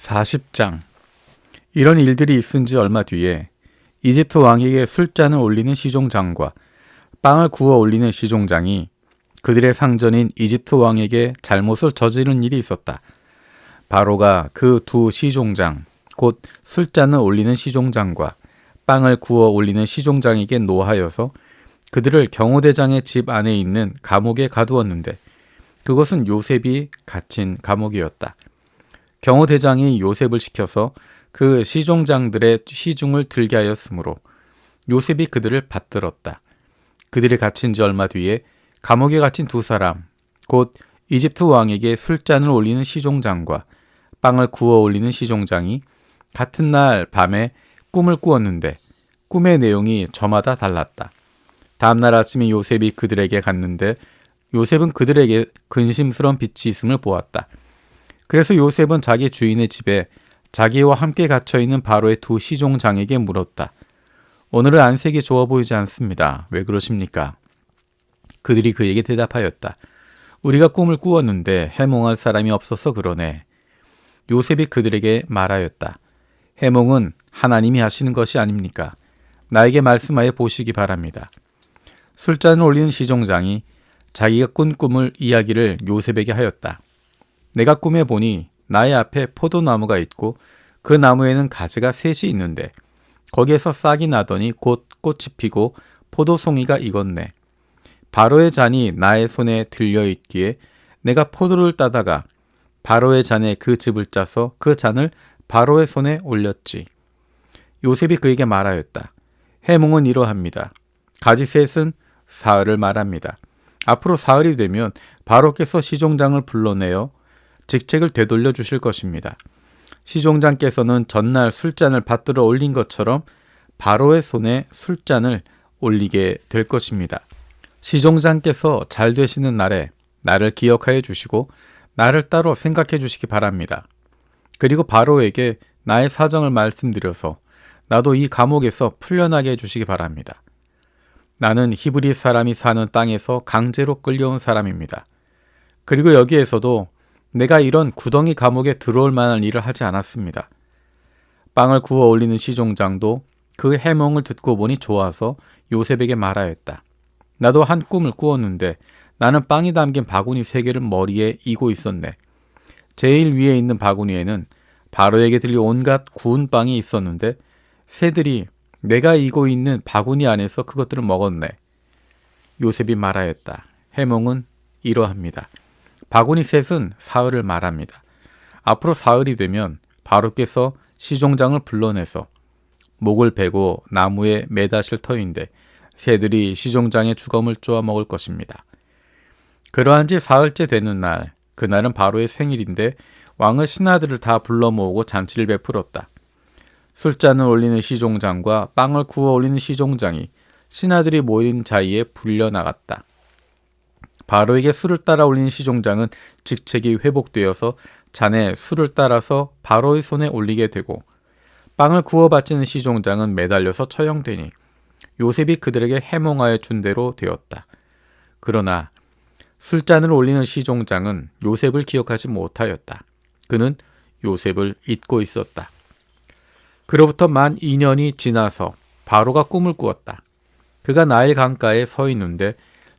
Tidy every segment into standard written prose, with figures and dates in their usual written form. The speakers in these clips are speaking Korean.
40장. 이런 일들이 있은 지 얼마 뒤에 이집트 왕에게 술잔을 올리는 시종장과 빵을 구워 올리는 시종장이 그들의 상전인 이집트 왕에게 잘못을 저지른 일이 있었다. 바로가 그 두 시종장, 곧 술잔을 올리는 시종장과 빵을 구워 올리는 시종장에게 노하여서 그들을 경호대장의 집 안에 있는 감옥에 가두었는데 그것은 요셉이 갇힌 감옥이었다. 경호대장이 요셉을 시켜서 그 시종장들의 시중을 들게 하였으므로 요셉이 그들을 받들었다. 그들이 갇힌 지 얼마 뒤에 감옥에 갇힌 두 사람, 곧 이집트 왕에게 술잔을 올리는 시종장과 빵을 구워 올리는 시종장이 같은 날 밤에 꿈을 꾸었는데 꿈의 내용이 저마다 달랐다. 다음날 아침에 요셉이 그들에게 갔는데 요셉은 그들에게 근심스러운 빛이 있음을 보았다. 그래서 요셉은 자기 주인의 집에 자기와 함께 갇혀있는 바로의 두 시종장에게 물었다. 오늘은 안색이 좋아 보이지 않습니다. 왜 그러십니까? 그들이 그에게 대답하였다. 우리가 꿈을 꾸었는데 해몽할 사람이 없어서 그러네. 요셉이 그들에게 말하였다. 해몽은 하나님이 하시는 것이 아닙니까? 나에게 말씀하여 보시기 바랍니다. 술잔을 올리는 시종장이 자기가 꾼 꿈을 이야기를 요셉에게 하였다. 내가 꿈에 보니 나의 앞에 포도나무가 있고 그 나무에는 가지가 셋이 있는데 거기에서 싹이 나더니 곧 꽃이 피고 포도송이가 익었네. 바로의 잔이 나의 손에 들려있기에 내가 포도를 따다가 바로의 잔에 그 즙을 짜서 그 잔을 바로의 손에 올렸지. 요셉이 그에게 말하였다. 해몽은 이러합니다. 가지 셋은 사흘을 말합니다. 앞으로 사흘이 되면 바로께서 시종장을 불러내어 직책을 되돌려 주실 것입니다. 시종장께서는 전날 술잔을 받들어 올린 것처럼 바로의 손에 술잔을 올리게 될 것입니다. 시종장께서 잘 되시는 날에 나를 기억하여 주시고 나를 따로 생각해 주시기 바랍니다. 그리고 바로에게 나의 사정을 말씀드려서 나도 이 감옥에서 풀려나게 해주시기 바랍니다. 나는 히브리 사람이 사는 땅에서 강제로 끌려온 사람입니다. 그리고 여기에서도 내가 이런 구덩이 감옥에 들어올 만한 일을 하지 않았습니다. 빵을 구워 올리는 시종장도 그 해몽을 듣고 보니 좋아서 요셉에게 말하였다. 나도 한 꿈을 꾸었는데 나는 빵이 담긴 바구니 3개를 머리에 이고 있었네. 제일 위에 있는 바구니에는 바로에게 들려 온갖 구운 빵이 있었는데 새들이 내가 이고 있는 바구니 안에서 그것들을 먹었네. 요셉이 말하였다. 해몽은 이러합니다. 바구니 셋은 사흘을 말합니다. 앞으로 사흘이 되면 바로께서 시종장을 불러내서 목을 베고 나무에 매다실 터인데 새들이 시종장의 주검을 쪼아 먹을 것입니다. 그러한 지 사흘째 되는 날, 그날은 바로의 생일인데 왕은 신하들을 다 불러 모으고 잔치를 베풀었다. 술잔을 올리는 시종장과 빵을 구워 올리는 시종장이 신하들이 모인 자리에 불려나갔다. 바로에게 술을 따라 올리는 시종장은 직책이 회복되어서 잔에 술을 따라서 바로의 손에 올리게 되고 빵을 구워 바치는 시종장은 매달려서 처형되니 요셉이 그들에게 해몽하여 준 대로 되었다. 그러나 술잔을 올리는 시종장은 요셉을 기억하지 못하였다. 그는 요셉을 잊고 있었다. 그로부터 만 2년이 지나서 바로가 꿈을 꾸었다. 그가 나일 강가에 서 있는데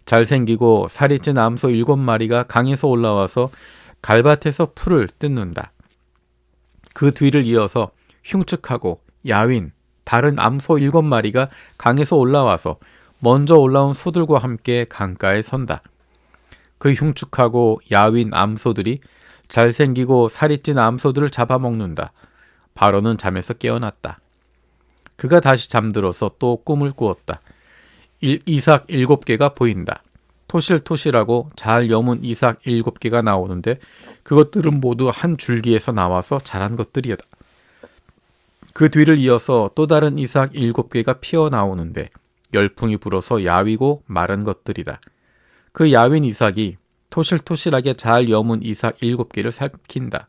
잘생기고 살이 찐 암소 7마리가 강에서 올라와서 갈밭에서 풀을 뜯는다. 그 뒤를 이어서 흉측하고 야윈 다른 암소 7마리가 강에서 올라와서 먼저 올라온 소들과 함께 강가에 선다. 그 흉측하고 야윈 암소들이 잘생기고 살이 찐 암소들을 잡아먹는다. 바로는 잠에서 깨어났다. 그가 다시 잠들어서 또 꿈을 꾸었다. 이삭 7개가 보인다. 토실토실하고 잘 여문 이삭 7개가 나오는데 그것들은 모두 한 줄기에서 나와서 자란 것들이다. 그 뒤를 이어서 또 다른 이삭 7개가 피어나오는데 열풍이 불어서 야위고 마른 것들이다. 그 야윈 이삭이 토실토실하게 잘 여문 이삭 7개를 삼킨다.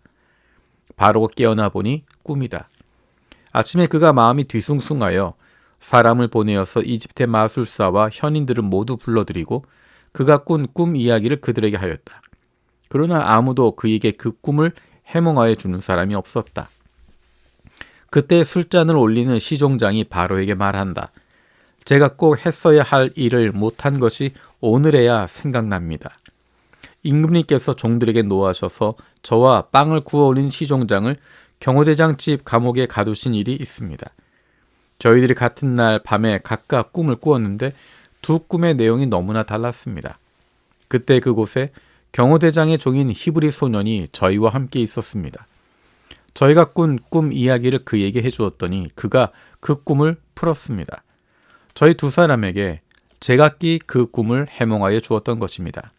바로가 깨어나 보니 꿈이다. 아침에 그가 마음이 뒤숭숭하여 사람을 보내어서 이집트의 마술사와 현인들을 모두 불러들이고 그가 꾼 꿈 이야기를 그들에게 하였다. 그러나 아무도 그에게 그 꿈을 해몽하여 주는 사람이 없었다. 그때 술잔을 올리는 시종장이 바로에게 말한다. 제가 꼭 했어야 할 일을 못한 것이 오늘에야 생각납니다. 임금님께서 종들에게 노하셔서 저와 빵을 구워 올린 시종장을 경호대장 집 감옥에 가두신 일이 있습니다. 저희들이 같은 날 밤에 각각 꿈을 꾸었는데 두 꿈의 내용이 너무나 달랐습니다. 그때 그곳에 경호대장의 종인 히브리 소년이 저희와 함께 있었습니다. 저희가 꾼 꿈 이야기를 그에게 해주었더니 그가 그 꿈을 풀었습니다. 저희 두 사람에게 제각기 그 꿈을 해몽하여 주었던 것입니다.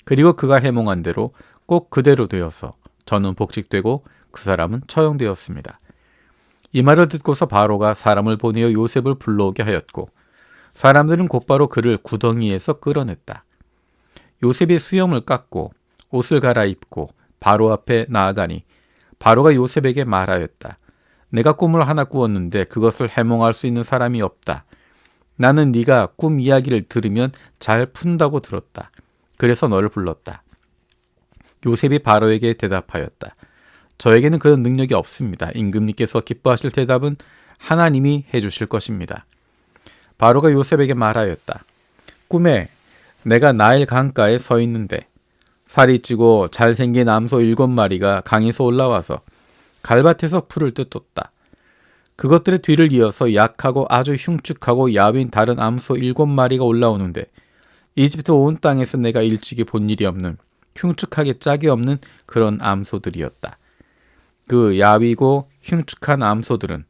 그리고 그가 해몽한 대로 꼭 그대로 되어서 저는 복직되고 그 사람은 처형되었습니다. 이 말을 듣고서 바로가 사람을 보내어 요셉을 불러오게 하였고 사람들은 곧바로 그를 구덩이에서 끌어냈다. 요셉이 수염을 깎고 옷을 갈아입고 바로 앞에 나아가니 바로가 요셉에게 말하였다. 내가 꿈을 하나 꾸었는데 그것을 해몽할 수 있는 사람이 없다. 나는 네가 꿈 이야기를 들으면 잘 푼다고 들었다. 그래서 너를 불렀다. 요셉이 바로에게 대답하였다. 저에게는 그런 능력이 없습니다. 임금님께서 기뻐하실 대답은 하나님이 해주실 것입니다. 바로가 요셉에게 말하였다. 꿈에 내가 나일 강가에 서 있는데 살이 찌고 잘생긴 암소 7마리가 강에서 올라와서 갈밭에서 풀을 뜯었다. 그것들의 뒤를 이어서 약하고 아주 흉측하고 야윈 다른 암소 7마리가 올라오는데 이집트 온 땅에서 내가 일찍이 본 일이 없는 흉측하게 짝이 없는 그런 암소들이었다. 그 야위고 흉측한 암소들은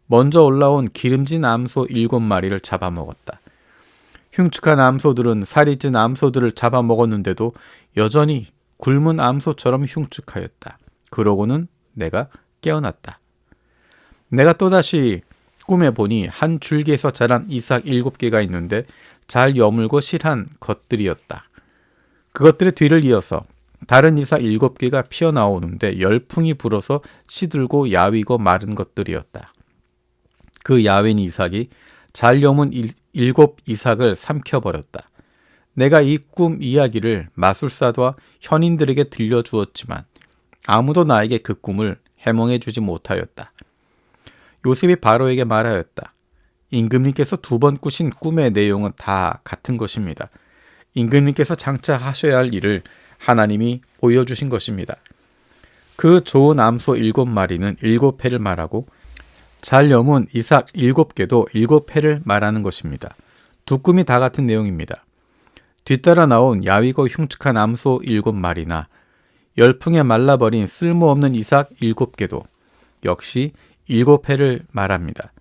먼저 올라온 기름진 암소 7마리를 잡아먹었다. 흉측한 암소들은 살이 찐 암소들을 잡아먹었는데도 여전히 굶은 암소처럼 흉측하였다. 그러고는 내가 깨어났다. 내가 또다시 꿈에 보니 한 줄기에서 자란 이삭 7개가 있는데 잘 여물고 실한 것들이었다. 그것들의 뒤를 이어서 다른 이삭 7개가 피어나오는데 열풍이 불어서 시들고 야위고 마른 것들이었다. 그 야윈 이삭이 잘 여문 7 이삭을 삼켜버렸다. 내가 이 꿈 이야기를 마술사와 현인들에게 들려주었지만 아무도 나에게 그 꿈을 해몽해 주지 못하였다. 요셉이 바로에게 말하였다. 임금님께서 2번 꾸신 꿈의 내용은 다 같은 것입니다. 임금님께서 장차 하셔야 할 일을 하나님이 보여주신 것입니다. 그 좋은 암소 7마리는 7회를 말하고 잘 여문 이삭 7개도 7회를 말하는 것입니다. 두 꿈이 다 같은 내용입니다. 뒤따라 나온 야위고 흉측한 암소 7마리나 열풍에 말라버린 쓸모없는 이삭 7개도 역시 7회를 말합니다.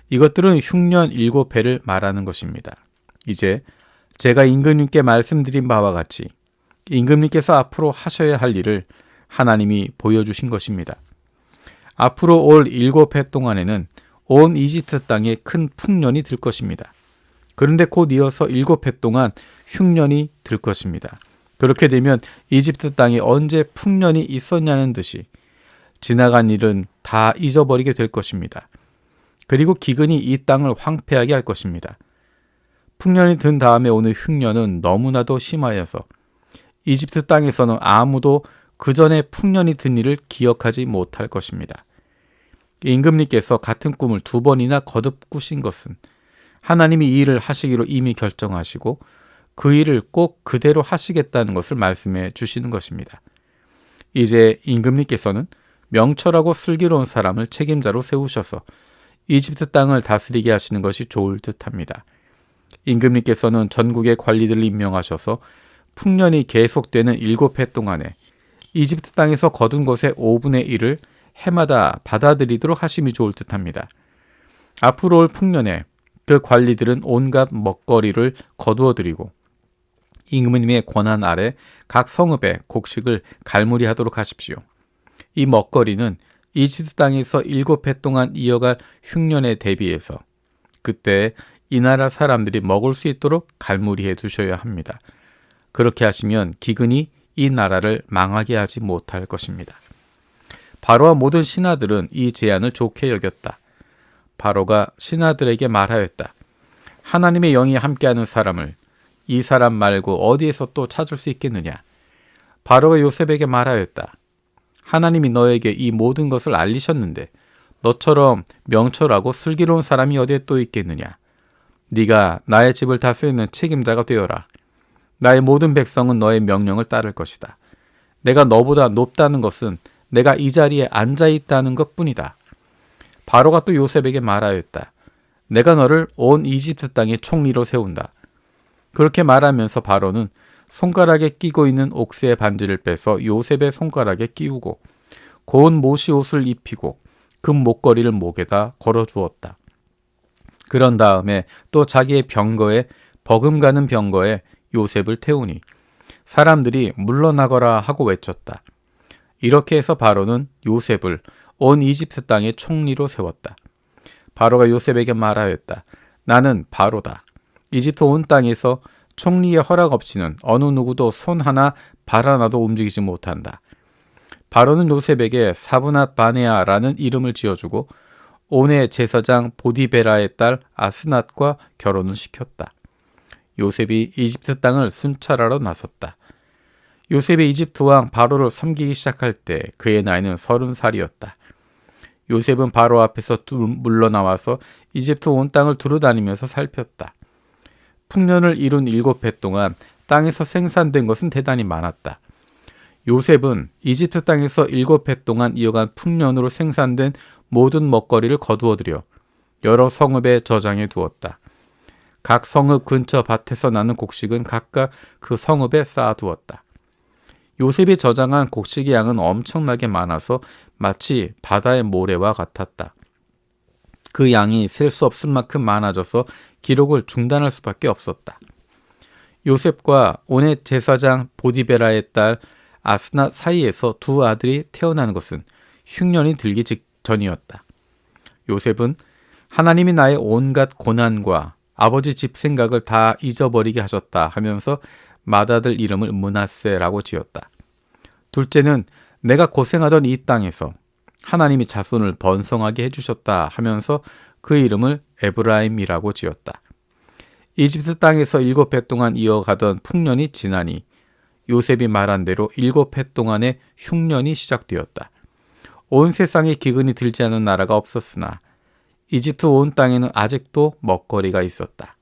이것들은 흉년 7회를 말하는 것입니다. 이제 제가 임금님께 말씀드린 바와 같이 임금님께서 앞으로 하셔야 할 일을 하나님이 보여주신 것입니다. 앞으로 올 7해 동안에는 온 이집트 땅에 큰 풍년이 들 것입니다. 그런데 곧 이어서 7해 동안 흉년이 들 것입니다. 그렇게 되면 이집트 땅에 언제 풍년이 있었냐는 듯이 지나간 일은 다 잊어버리게 될 것입니다. 그리고 기근이 이 땅을 황폐하게 할 것입니다. 풍년이 든 다음에 오는 흉년은 너무나도 심하여서 이집트 땅에서는 아무도 그 전에 풍년이 든 일을 기억하지 못할 것입니다. 임금님께서 같은 꿈을 2번이나 거듭 꾸신 것은 하나님이 이 일을 하시기로 이미 결정하시고 그 일을 꼭 그대로 하시겠다는 것을 말씀해 주시는 것입니다. 이제 임금님께서는 명철하고 슬기로운 사람을 책임자로 세우셔서 이집트 땅을 다스리게 하시는 것이 좋을 듯합니다. 임금님께서는 전국의 관리들을 임명하셔서 풍년이 계속되는 7해 동안에 이집트 땅에서 거둔 것의 5분의 1을 해마다 받아들이도록 하심이 좋을 듯합니다. 앞으로 올 풍년에 그 관리들은 온갖 먹거리를 거두어 드리고 임금님의 권한 아래 각 성읍에 곡식을 갈무리하도록 하십시오. 이 먹거리는 이집트 땅에서 7해 동안 이어갈 흉년에 대비해서 그때 이 나라 사람들이 먹을 수 있도록 갈무리해 두셔야 합니다. 그렇게 하시면 기근이 이 나라를 망하게 하지 못할 것입니다. 바로와 모든 신하들은 이 제안을 좋게 여겼다. 바로가 신하들에게 말하였다. 하나님의 영이 함께하는 사람을 이 사람 말고 어디에서 또 찾을 수 있겠느냐? 바로가 요셉에게 말하였다. 하나님이 너에게 이 모든 것을 알리셨는데 너처럼 명철하고 슬기로운 사람이 어디에 또 있겠느냐. 네가 나의 집을 다스리는 책임자가 되어라. 나의 모든 백성은 너의 명령을 따를 것이다. 내가 너보다 높다는 것은 내가 이 자리에 앉아 있다는 것뿐이다. 바로가 또 요셉에게 말하였다. 내가 너를 온 이집트 땅의 총리로 세운다. 그렇게 말하면서 바로는 손가락에 끼고 있는 옥새의 반지를 빼서 요셉의 손가락에 끼우고 고운 모시 옷을 입히고 금 목걸이를 목에다 걸어주었다. 그런 다음에 또 자기의 병거에 버금가는 병거에 요셉을 태우니 사람들이 물러나거라 하고 외쳤다. 이렇게 해서 바로는 요셉을 온 이집트 땅의 총리로 세웠다. 바로가 요셉에게 말하였다. 나는 바로다. 이집트 온 땅에서 총리의 허락 없이는 어느 누구도 손 하나 발 하나도 움직이지 못한다. 바로는 요셉에게 사브낫 바네아라는 이름을 지어주고 온의 제사장 보디베라의 딸 아스낫과 결혼을 시켰다. 요셉이 이집트 땅을 순찰하러 나섰다. 요셉이 이집트 왕 바로를 섬기기 시작할 때 그의 나이는 30살이었다. 요셉은 바로 앞에서 물러나와서 이집트 온 땅을 두루다니면서 살폈다. 풍년을 이룬 7해 동안 땅에서 생산된 것은 대단히 많았다. 요셉은 이집트 땅에서 7해 동안 이어간 풍년으로 생산된 모든 먹거리를 거두어들여 여러 성읍에 저장해 두었다. 각 성읍 근처 밭에서 나는 곡식은 각각 그 성읍에 쌓아두었다. 요셉이 저장한 곡식의 양은 엄청나게 많아서 마치 바다의 모래와 같았다. 그 양이 셀 수 없을 만큼 많아져서 기록을 중단할 수밖에 없었다. 요셉과 온의 제사장 보디베라의 딸 아스낫 사이에서 두 아들이 태어나는 것은 흉년이 들기 직전이었다. 요셉은 하나님이 나의 온갖 고난과 아버지 집 생각을 다 잊어버리게 하셨다 하면서 맏아들 이름을 므낫세라고 지었다. 둘째는 내가 고생하던 이 땅에서 하나님이 자손을 번성하게 해주셨다 하면서 그 이름을 에브라임이라고 지었다. 이집트 땅에서 7해 동안 이어가던 풍년이 지나니 요셉이 말한 대로 7해 동안의 흉년이 시작되었다. 온 세상에 기근이 들지 않은 나라가 없었으나 이집트 온 땅에는 아직도 먹거리가 있었다.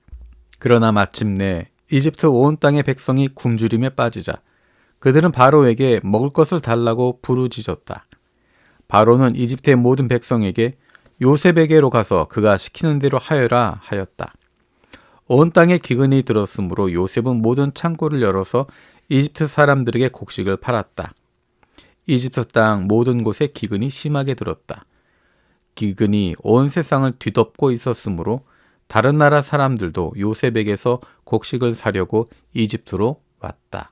그러나 마침내 이집트 온 땅의 백성이 굶주림에 빠지자 그들은 바로에게 먹을 것을 달라고 부르짖었다. 바로는 이집트의 모든 백성에게 요셉에게로 가서 그가 시키는 대로 하여라 하였다. 온 땅에 기근이 들었으므로 요셉은 모든 창고를 열어서 이집트 사람들에게 곡식을 팔았다. 이집트 땅 모든 곳에 기근이 심하게 들었다. 기근이 온 세상을 뒤덮고 있었으므로 다른 나라 사람들도 요셉에게서 곡식을 사려고 이집트로 왔다.